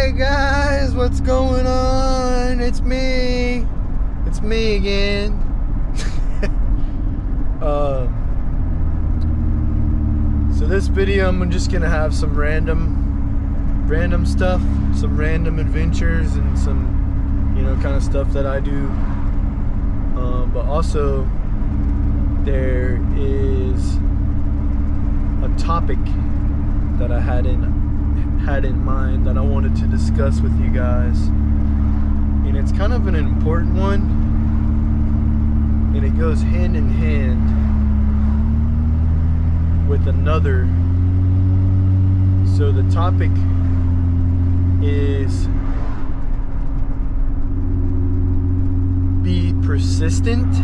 Hey guys, what's going on? It's me again. So this video I'm just gonna have some random stuff, some random adventures and some kind of stuff that I do, but also there is a topic that I had in mind that I wanted to discuss with you guys, and it's kind of an important one, and it goes hand in hand with another. So the topic is be persistent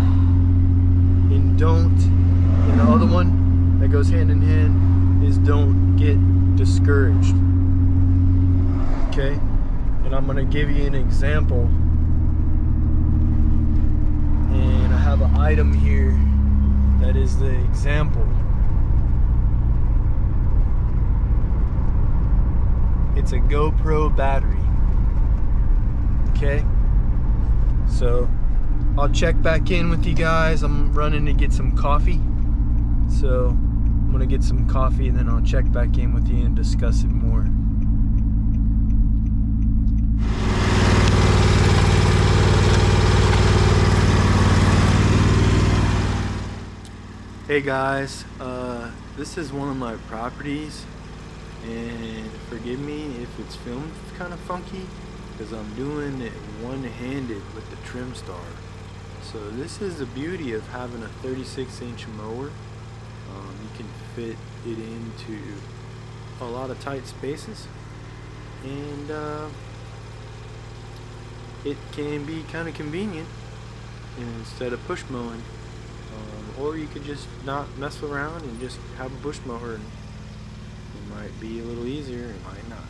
and and the other one that goes hand in hand is don't get discouraged. Okay, and I'm gonna give you an example, and I have an item here that is the example. It's a GoPro battery. Okay, so I'll check back in with you guys. I'm running to get some coffee, so I'm gonna get some coffee and then I'll check back in with you and discuss it more. Hey guys, this is one of my properties, and forgive me if it's filmed kind of funky because I'm doing it one-handed with the trimstar. So this is the beauty of having a 36-inch mower. You can fit it into a lot of tight spaces, and it can be kind of convenient instead of push mowing. Or you could just not mess around and just have a bush mower, and it might be a little easier, it might not,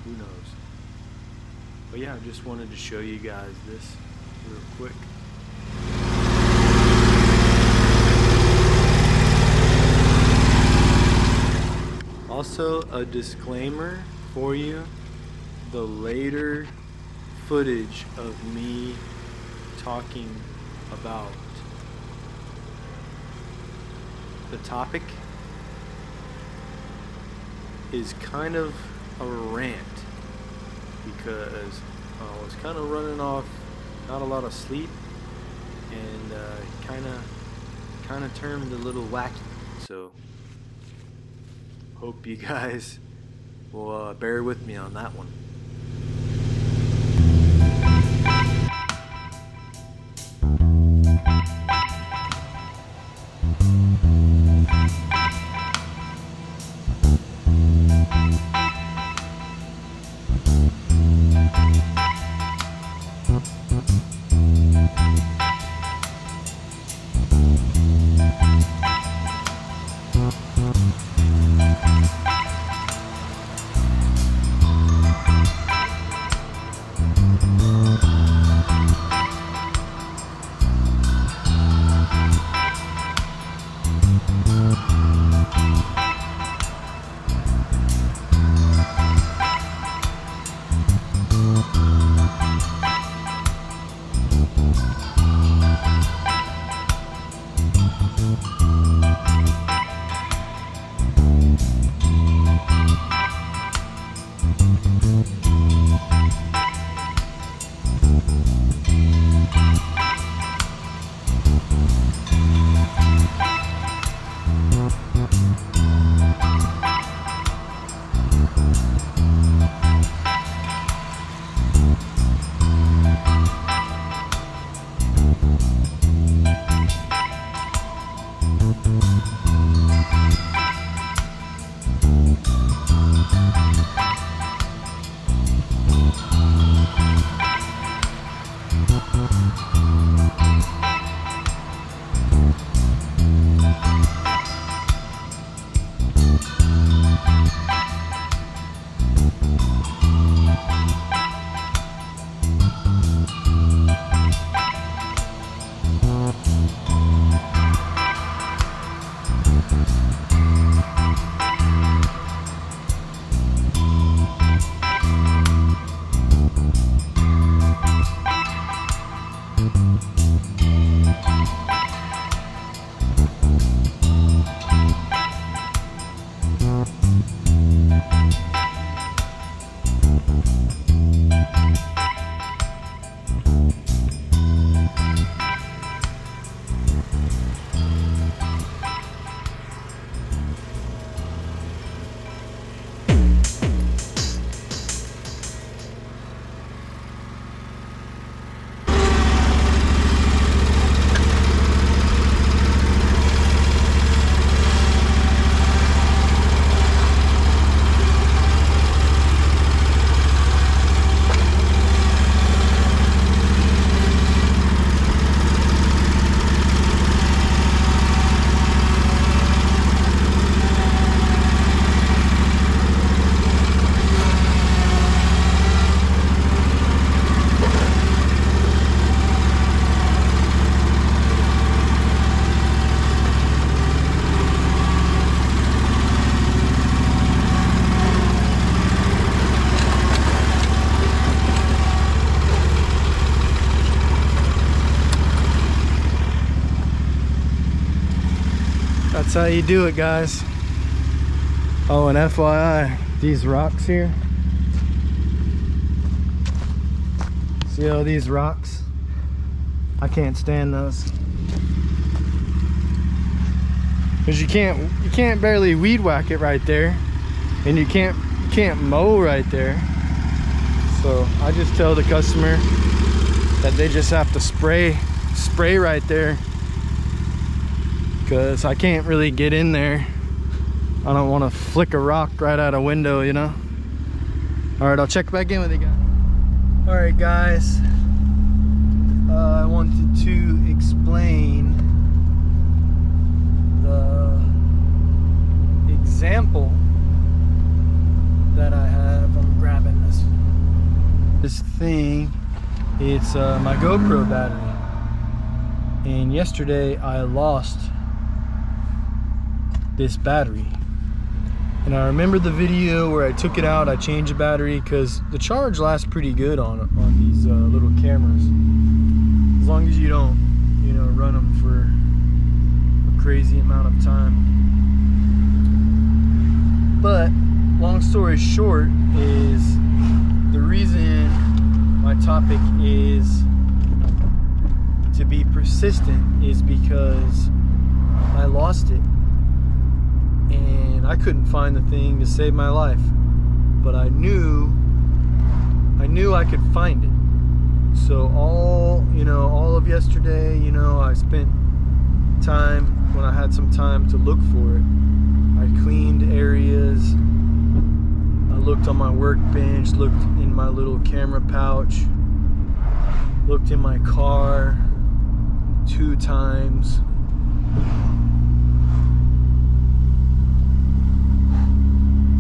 who knows. But yeah, I just wanted to show you guys this real quick. Also, a disclaimer for you: the later footage of me talking about the topic is kind of a rant, because I was kind of running off not a lot of sleep, and kind of turned a little wacky. So hope you guys will bear with me on that one. That's how you do it, guys. Oh, and FYI, these rocks here, see all these rocks? I can't stand those, because you can't barely weed whack it right there, and you can't mow right there. So I just tell the customer that they just have to spray right there, because I can't really get in there. I don't want to flick a rock right out a window, you know. All right, I'll check back in with you guys. All right, guys, I wanted to explain the example that I have. I'm grabbing this thing. It's my GoPro battery, and yesterday I lost this battery. And I remember the video where I took it out, I changed the battery, because the charge lasts pretty good on these little cameras, as long as you don't, you know, run them for a crazy amount of time. But long story short is, the reason my topic is to be persistent is because I lost it, and I couldn't find the thing to save my life, but I knew I could find it. So all of yesterday, you know, I spent time, when I had some time to look for it, I cleaned areas, I looked on my workbench, looked in my little camera pouch, looked in my car 2 times.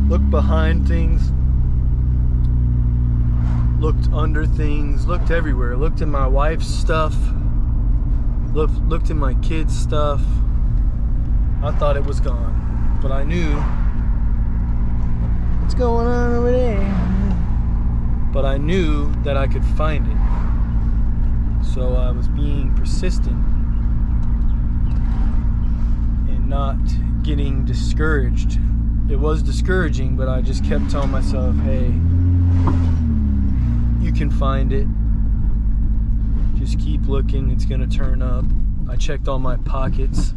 Looked behind things, looked under things, looked everywhere. Looked in my wife's stuff, looked in my kids' stuff. I thought it was gone, but I knew what's going on over there. But I knew that I could find it. So I was being persistent and not getting discouraged. It was discouraging, but I just kept telling myself, hey, you can find it. Just keep looking, it's gonna turn up. I checked all my pockets.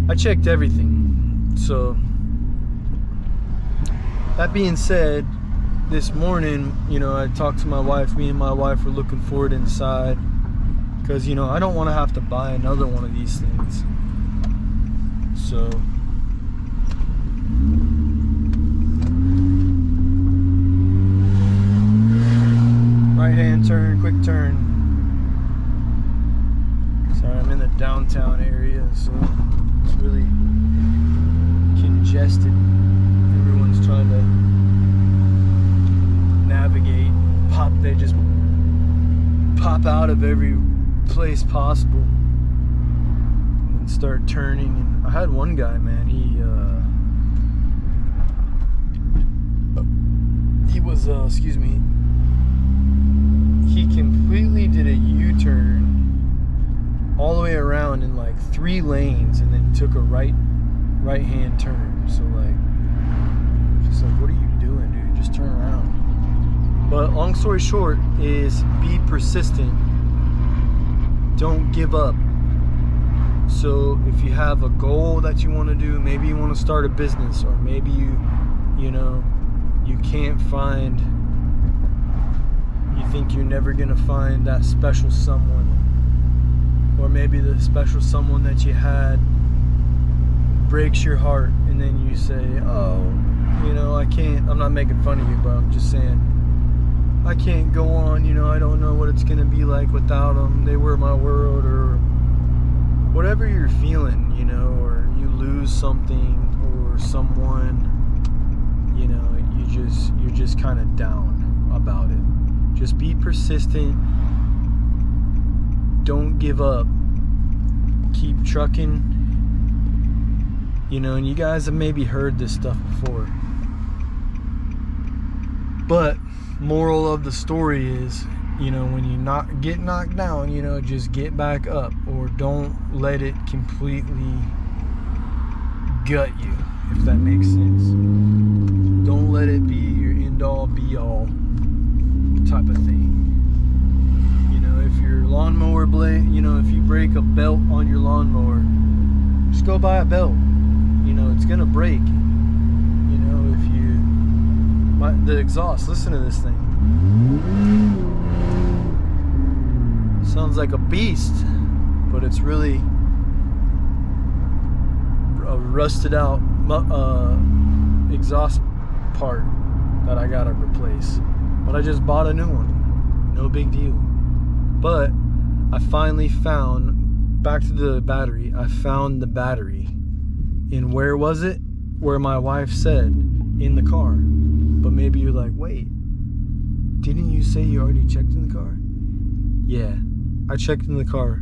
I checked everything. So, that being said, this morning, you know, I talked to my wife. Me and my wife were looking for it inside, because, you know, I don't want to have to buy another one of these things. So, right hand turn, quick turn. Sorry, I'm in the downtown area, so it's really congested. Everyone's trying to navigate. They just pop out of every place possible and start turning. And I had one guy, man, he was excuse me, he completely did a U-turn all the way around in like 3 lanes, and then took a right hand turn. So like, just like, what are you doing, dude? Just turn around. But long story short is, be persistent. Don't give up. So if you have a goal that you want to do, maybe you want to start a business, or maybe you can't find, you think you're never gonna find that special someone, or maybe the special someone that you had breaks your heart, and then you say, oh, you know, I can't, I'm not making fun of you, but I'm just saying, I can't go on, you know, I don't know what it's gonna be like without them, they were my world, or whatever you're feeling, you know, or you lose something or someone, you know, you're just kind of down about it. Just be persistent. Don't give up. Keep trucking. You know, and you guys have maybe heard this stuff before. But moral of the story is, you know, when you get knocked down, you know, just get back up, or don't let it completely gut you, if that makes sense. Don't let it be your end-all be-all type of thing. You know, if your lawnmower blade, you know, if you break a belt on your lawnmower, just go buy a belt. You know, it's gonna break. You know, if you, the exhaust, listen to this thing. Sounds like a beast, but it's really a rusted out exhaust part that I gotta replace. But I just bought a new one, no big deal. But I finally found, back to the battery, I found the battery. And where was it? Where my wife said, in the car. But maybe you're like, wait, didn't you say you already checked in the car? Yeah, I checked in the car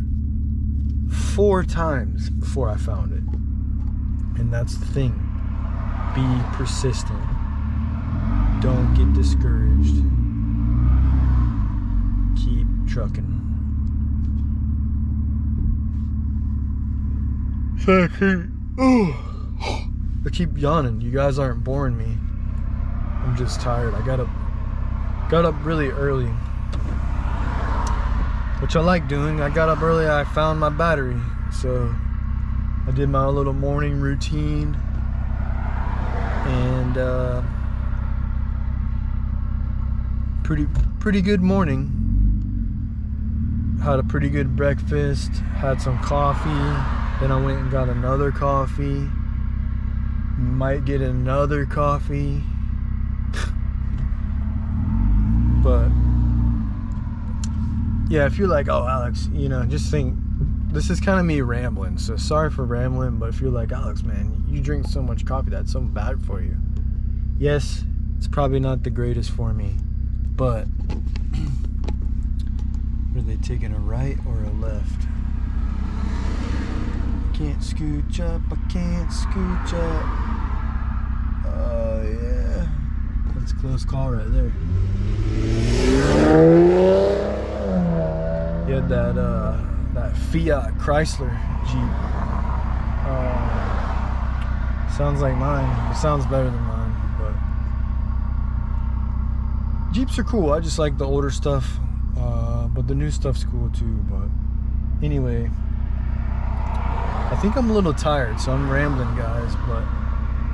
4 times before I found it. And that's the thing. Be persistent. Don't get discouraged. Keep trucking. I keep yawning. You guys aren't boring me. I'm just tired. I got up really early, which I like doing. I got up early. I found my battery, so I did my little morning routine, and pretty good morning. Had a pretty good breakfast. Had some coffee. Then I went and got another coffee. Might get another coffee. But yeah, if you're like, oh, Alex, you know, just think, this is kind of me rambling, so sorry for rambling. But if you're like, Alex, man, you drink so much coffee, that's so bad for you. Yes, it's probably not the greatest for me, but are they taking a right or a left? I can't scooch up, I can't scooch up. Oh yeah, that's a close call right there. You had that Fiat Chrysler Jeep. Sounds like mine. It sounds better than mine, but Jeeps are cool. I just like the older stuff, but the new stuff's cool too. But anyway, I think I'm a little tired, so I'm rambling, guys. But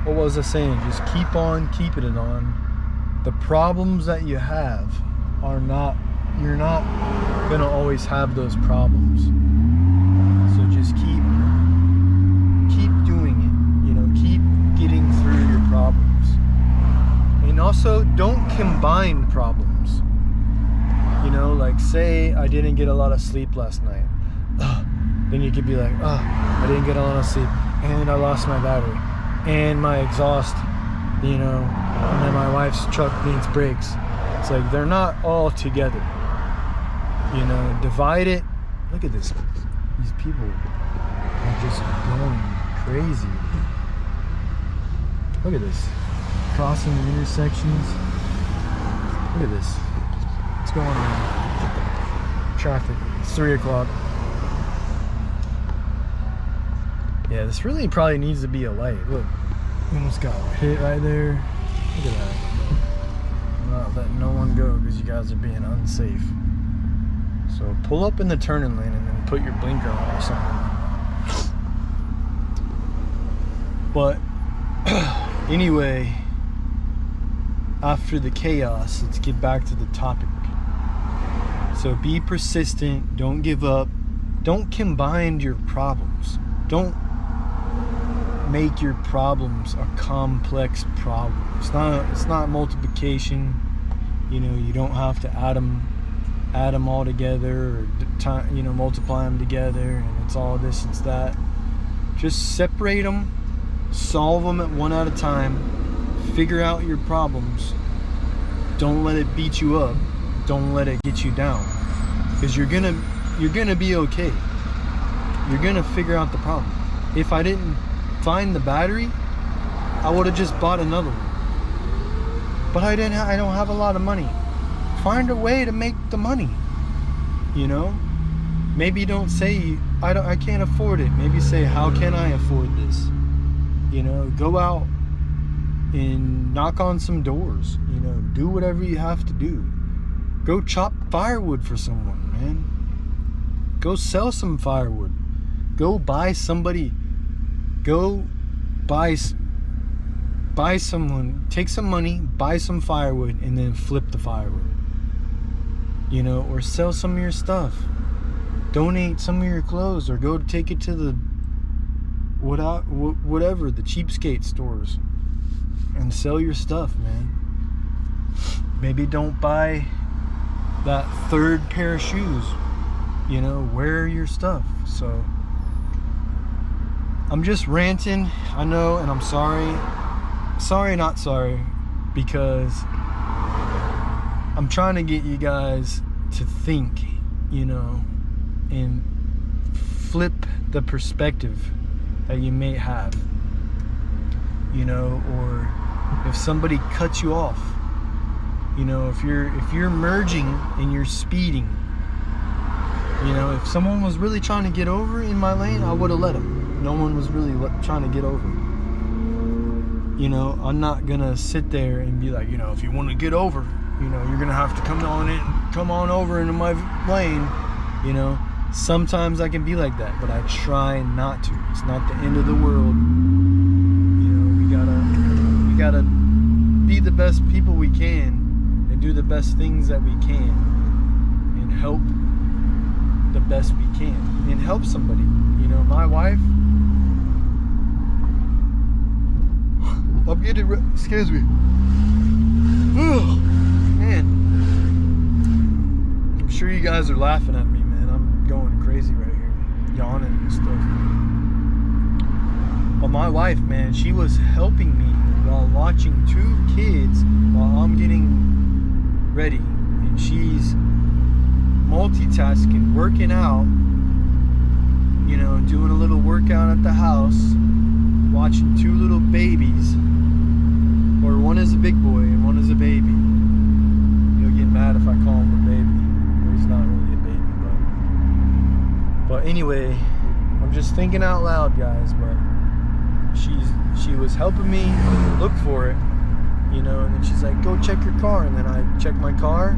what was I saying? Just keep on keeping it on. The problems that you have are not, you're not gonna always have those problems. So just keep doing it, you know, keep getting through your problems. And also don't combine problems. You know, like say I didn't get a lot of sleep last night. Then you could be like, I didn't get a lot of sleep, and I lost my battery, and my exhaust, you know, and then my wife's truck needs brakes. It's like they're not all together. You know, divide it. Look at this. These people are just going crazy. Look at this. Crossing the intersections. Look at this. What's going on? Traffic. It's 3 o'clock. Yeah, this really probably needs to be a light. Look. We almost got hit right there. Look at that. I'm not letting no one go because you guys are being unsafe. So pull up in the turning lane and then put your blinker on or something. But anyway, after the chaos, let's get back to the topic. So be persistent, don't give up, don't combine your problems. Don't make your problems a complex problem. It's not multiplication. You know, you don't have to add them all together, or you know, multiply them together, and it's all this, it's that. Just separate them, solve them one at a time, figure out your problems. Don't let it beat you up. Don't let it get you down, because you're gonna be okay. You're gonna figure out the problem. If I didn't find the battery, I would have just bought another one. But I don't have a lot of money. Find a way to make the money. You know, maybe don't say I can't afford it. Maybe say, how can I afford this? You know, go out and knock on some doors. You know, do whatever you have to do. Go chop firewood for someone, man. Go sell some firewood. Go buy somebody. Go buy someone. Take some money, buy some firewood, and then flip the firewood. You know, or sell some of your stuff. Donate some of your clothes, or go take it to the whatever, the cheapskate stores, and sell your stuff, man. Maybe don't buy that third pair of shoes. You know, wear your stuff. So I'm just ranting, I know, and I'm sorry, not sorry, because I'm trying to get you guys to think, you know, and flip the perspective that you may have, you know. Or if somebody cuts you off, you know, if you're merging and you're speeding, you know, if someone was really trying to get over in my lane, I would have let them. No one was really trying to get over. You know, I'm not gonna sit there and be like, you know, if you want to get over, you know, you're gonna have to come on over into my lane. You know, sometimes I can be like that, but I try not to. It's not the end of the world. You know, we gotta be the best people we can and do the best things that we can and help the best we can and help somebody. You know, my wife, I'm getting excuse me. Oh, man, I'm sure you guys are laughing at me, man. I'm going crazy right here, yawning and stuff. But my wife, man, she was helping me while watching 2 kids while I'm getting ready, and she's multitasking, working out, you know, doing a little workout at the house, watching 2 little babies, or one is a big boy and one is a baby. He'll get mad if I call him a baby, or he's not really a baby, but anyway, I'm just thinking out loud, guys. But she was helping me look for it, you know, and then she's like, go check your car, and then I checked my car,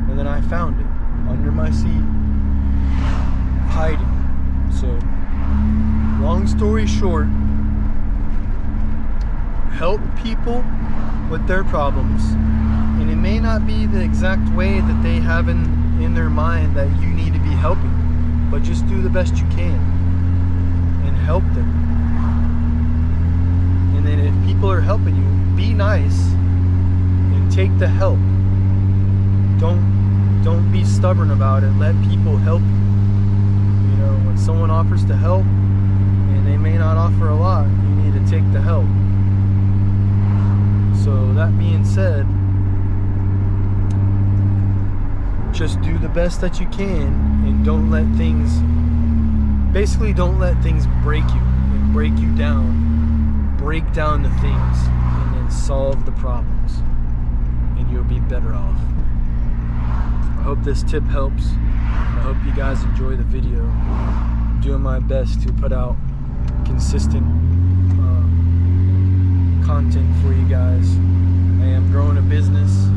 and then I found it under my seat, hiding. So, long story short, help people with their problems, and it may not be the exact way that they have in their mind that you need to be helping, but just do the best you can and help them. And then if people are helping you, be nice and take the help. Don't be stubborn about it. Let people help you. You know, when someone offers to help and they may not offer a lot, you need to take the help. So that being said, just do the best that you can, and don't let things break you and break you down. Break down the things and then solve the problems, and you'll be better off. I hope this tip helps. I hope you guys enjoy the video. I'm doing my best to put out consistent content for you guys. I am growing a business,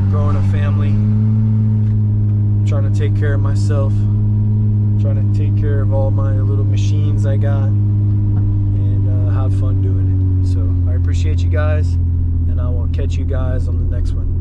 growing a family, trying to take care of myself, trying to take care of all my little machines I got, and have fun doing it. So I appreciate you guys, and I will catch you guys on the next one.